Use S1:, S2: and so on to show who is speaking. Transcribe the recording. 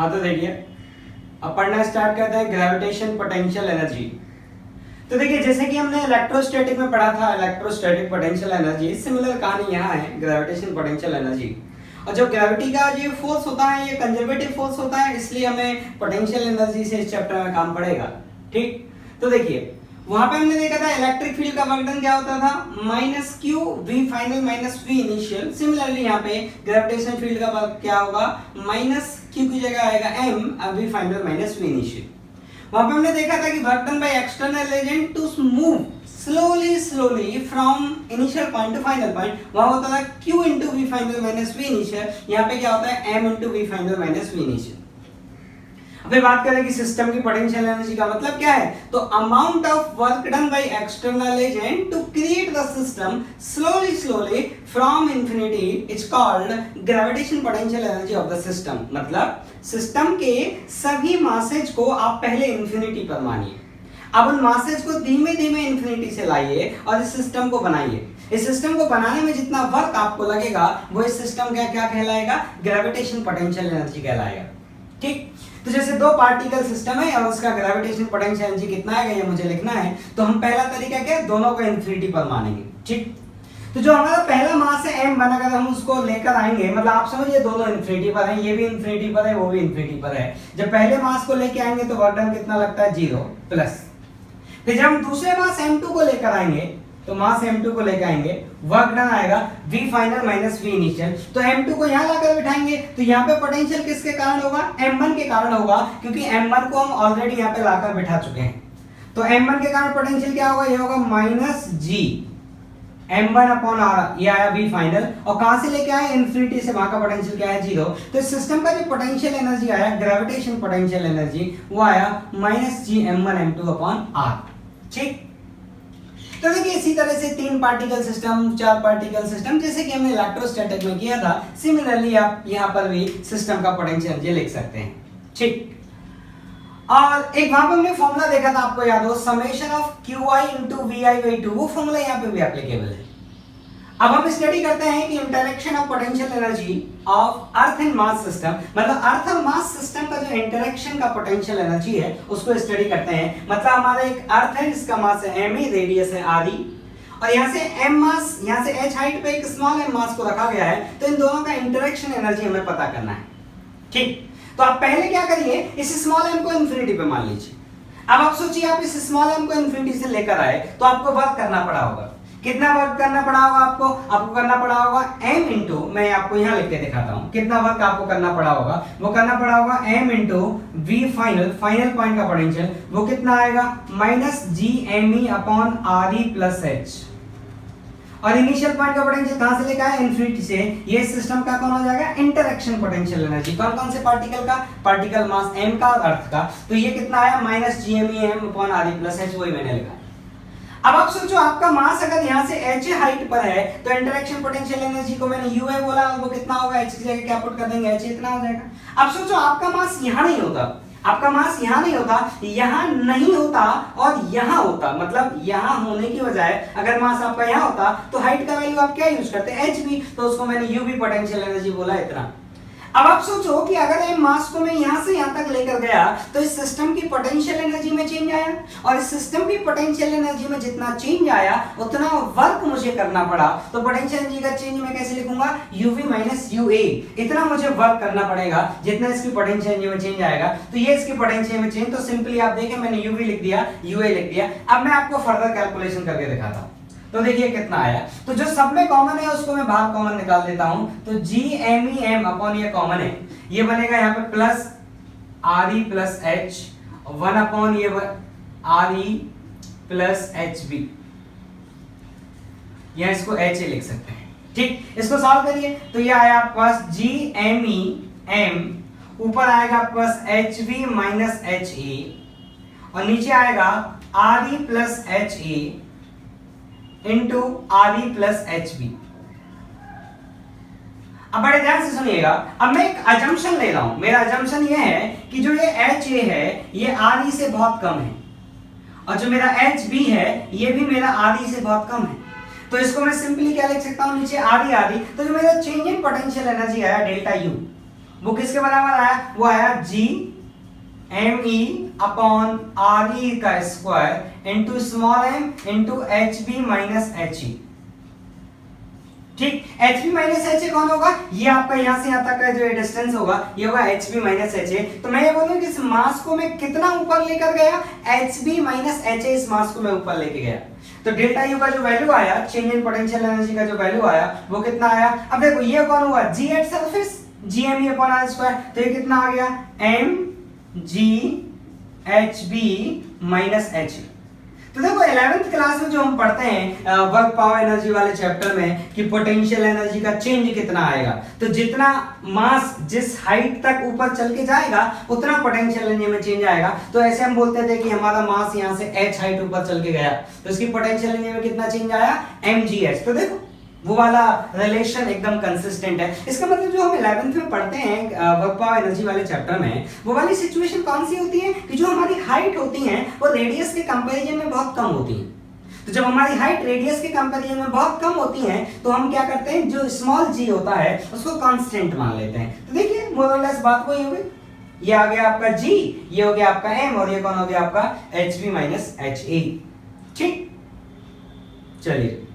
S1: हाँ तो देखिए, अब पढ़ना स्टार्ट करते हैं ग्रेविटेशन पोटेंशियल एनर्जी। तो देखिए जैसे कि हमने इलेक्ट्रोस्टैटिक में पढ़ा था इलेक्ट्रोस्टैटिक पोटेंशियल एनर्जी, सिमिलर कहानी यहाँ है ग्रेविटेशन पोटेंशियल एनर्जी। और जब ग्रेविटी का ये फोर्स होता है ये कंजर्वेटिव फोर्स होता है, इसलिए हमें पोटेंशियल एनर्जी से इस चैप्टर में काम पड़ेगा। ठीक, तो देखिए वहां पे हमने देखा था इलेक्ट्रिक फील्ड का वर्क डन क्या होता था, minus Q V final minus V initial. Similarly यहाँ पे ग्रेविटेशन फील्ड का वर्क क्या होगा, माइनस क्यू की जगह आएगा M V final minus V initial. वहां पे हमने देखा था कि work done by external agent to move slowly from initial point to final point, वहां होता था q into V final minus V initial, यहाँ पे क्या होता है m into V final minus V initial. अभी बात करें कि सिस्टम की पोटेंशियल एनर्जी का मतलब क्या है, तो amount of work done by external agent to create the system slowly from infinity is called gravitation potential energy of the system. मतलब सिस्टम के सभी मासेज को आप पहले इंफिनिटी पर मानिए, अब उन मासेज को धीमे धीमे इंफिनिटी से लाइए और इस सिस्टम को बनाइए। इस सिस्टम को बनाने में जितना वर्क आपको लगेगा वो इस सिस्टम का क्या कहलाएगा, ग्रेविटेशन पोटेंशियल एनर्जी कहलाएगा। ठीक, तो जैसे दो पार्टिकल सिस्टम है और उसका ग्रेविटेशन पोटेंशियल एनर्जी कितना है ये मुझे लिखना है, तो हम पहला तरीका क्या है, दोनों को इंफिनिटी पर मानेंगे। ठीक, तो जो हमारा पहला मास है m बना कर हम उसको लेकर आएंगे, मतलब आप समझिए दोनों इंफिनिटी पर है, ये भी इंफिनिटी पर है वो भी इंफिनिटी पर है। जब पहले मास को लेके आएंगे तो वर्क डन कितना लगता है, 0 प्लस। फिर जब हम दूसरे मास m2 को लेकर आएंगे तो मास m2 को लेकर आएंगे, वर्क डन आएगा v final minus v initial. तो m2 को यहाँ लाकर बिठाएंगे तो यहाँ पे पोटेंशियल किसके कारण होगा, m1 के कारण होगा, क्योंकि m1 को हम ऑलरेडी यहाँ पे लाकर बिठा चुके हैं। तो m1 के कारण पोटेंशियल क्या होगा, ये होगा minus g m1 upon r, ये आया v फाइनल, और कहां से लेके आए, इंफिनिटी से, वहां का पोटेंशियल क्या है, 0। तो इस सिस्टम का जो पोटेंशियल एनर्जी आया ग्रेविटेशन पोटेंशियल एनर्जी वो आया minus g m1 m2 upon r। ठीक, तो देखिए इसी तरह से 3 पार्टिकल सिस्टम, 4 पार्टिकल सिस्टम, जैसे कि हमने इलेक्ट्रोस्टैटिक में किया था, सिमिलरली आप यहाँ पर भी सिस्टम का पोटेंशियल एनर्जी लिख सकते हैं। ठीक, और एक वहां पर हमने फॉर्मूला देखा था, आपको याद हो, summation of qi into vi by 2, वो फॉर्मूला यहाँ पे भी एप्लीकेबल है। अब हम स्टडी करते हैं कि interaction of potential energy of earth and mass system, मतलब अर्थ और मास सिस्टम का जो इंटरेक्शन का पोटेंशियल एनर्जी है उसको स्टडी करते हैं। मतलब हमारा एक अर्थ है जिसका मास है m, रेडियस है आदि, और यहाँ से m मास, यहाँ से h हाइट पे एक स्मॉल m मास को रखा गया है, तो इन दोनों का इंटरेक्शन एनर्जी हमें पता करना है। ठीक, तो आप पहले क्या करिए, इस स्मॉल m को इंफिनिटी पे मान लीजिए। अब आप सोचिए आप इस स्मॉल m को इंफिनिटी से लेकर आए तो आपको वर्क करना पड़ा होगा, कितना वर्क करना पड़ा होगा आपको करना पड़ा होगा m इंटू, मैं आपको यहाँ लिख के दिखाता हूँ कितना वर्क आपको करना पड़ा होगा, वो करना पड़ा होगा m इंटू v फाइनल, फाइनल पॉइंट का पोटेंशियल वो कितना आएगा, minus G M E upon R E plus H, और इनिशियल पॉइंट का पोटेंशियल कहां से लेकर आए, इंफिनिटी से। ये सिस्टम का कौन हो जाएगा, इंटरेक्शन पोटेंशियल एनर्जी, कौन कौन से पार्टिकल का, पार्टिकल मास m का और अर्थ का, तो ये कितना आया, minus G M E M upon R E plus H, वही मैंने लिखा। अब आप सोचो आपका मास अगर यहाँ से h हाइट पर है तो इंटरेक्शन पोटेंशियल एनर्जी को मैंने u बोला, वो कितना होगा, h की जगह क्या पुट कर देंगे, h इतना हो जाएगा। अब सोचो आपका मास यहाँ नहीं होता, आपका मास यहाँ नहीं होता, यहाँ नहीं होता और यहाँ होता, मतलब यहाँ होने की बजाय अगर मास आपका यहाँ होता तो हाइट का वैल्यू आप क्या यूज करते, h भी, तो उसको मैंने u भी पोटेंशियल एनर्जी बोला इतना। अब आप सोचो कि अगर ये मास को मैं यहाँ से यहाँ तक लेकर गया तो इस सिस्टम की पोटेंशियल एनर्जी में चेंज आया, और इस सिस्टम की पोटेंशियल एनर्जी में जितना चेंज आया उतना वर्क मुझे करना पड़ा, तो पोटेंशियल एनर्जी का चेंज मैं कैसे लिखूंगा, uv माइनस ua, इतना मुझे वर्क करना पड़ेगा जितना इसकी पोटेंशियल एनर्जी में चेंज आएगा। तो ये इसकी पोटेंशियल में चेंज, तो सिंपली आप देखें मैंने uv लिख दिया, ua लिख दिया। अब मैं आपको फर्दर कैलकुलेशन करके दिखाता हूँ, तो देखिए कितना आया। तो जो सब में कॉमन है उसको मैं बाहर कॉमन निकाल देता हूं, तो G M E M upon ये कॉमन है, ये बनेगा यहाँ पे plus R E plus H, 1 upon ये R E plus H B, या इसको एच ए लिख सकते हैं। ठीक, इसको सॉल्व करिए तो ये आया आपके पास जी एम ई एम, ऊपर आएगा आपके पास H B minus H A, और नीचे आएगा R E plus H A into R E plus H B. अब बड़े ध्यान से सुनिएगा, अब मैं एक अजम्पशन ले रहा हूं, मेरा अजम्पशन ये है कि जो ये एच ए है ये आर ई से बहुत कम है, और जो मेरा एच बी है ये भी मेरा आर ई से बहुत कम है। तो इसको मैं सिंपली क्या लिख सकता हूं, नीचे आर ई, तो जो मेरा चेंज इन पोटेंशियल एनर्जी आया डेल्टा यू, वो किसके बराबर आया, वो आया G M E upon R E का square into small M into H B minus H E. ठीक, H B minus H A कौन होगा, ये आपका यहां से यहां तक का जो डिस्टेंस होगा ये होगा H B minus H A. तो मैं ये बोलूं कि इस मास को मैं कितना ऊपर लेकर गया, H B minus H A, इस मास को मैं ऊपर लेके गया। तो डेल्टा यू का जो वैल्यू आया, चेंज इन पोटेंशियल एनर्जी का जो वैल्यू आया वो कितना आया। अब देखो ये कौन हुआ, G at surface G M E upon R square, तो ये कितना आ गया, M G H B minus H. तो देखो 11th क्लास में जो हम पढ़ते हैं वर्क पावर एनर्जी वाले चैप्टर में कि पोटेंशियल एनर्जी का चेंज कितना आएगा, तो जितना मास जिस हाइट तक ऊपर चल के जाएगा उतना पोटेंशियल एनर्जी में चेंज आएगा। तो ऐसे हम बोलते थे कि हमारा मास यहाँ से h हाइट ऊपर चल के गया तो इसकी पोटेंशियल एनर्जी में कितना चेंज आया, mgh। तो देखो वो वाला रिलेशन एकदम कंसिस्टेंट है। इसका मतलब जो हम 11th में पढ़ते हैं वर्क पावर एनर्जी वाले चैप्टर में, वो वाली सिचुएशन कौन सी होती है कि जो हमारी हाइट होती है वो रेडियस के कंपैरिजन में बहुत कम होती है। तो जब हमारी हाइट रेडियस के कंपैरिजन में बहुत कम होती है तो हम क्या करते हैं, जो स्मॉल g होता है उसको कांस्टेंट मान लेते हैं। तो देखिए मोर और लेस बात वही हो गई, ये आ गया आपका g, ये हो गया आपका m और ये कौन हो गया आपका hb माइनस ha। ठीक, चलिए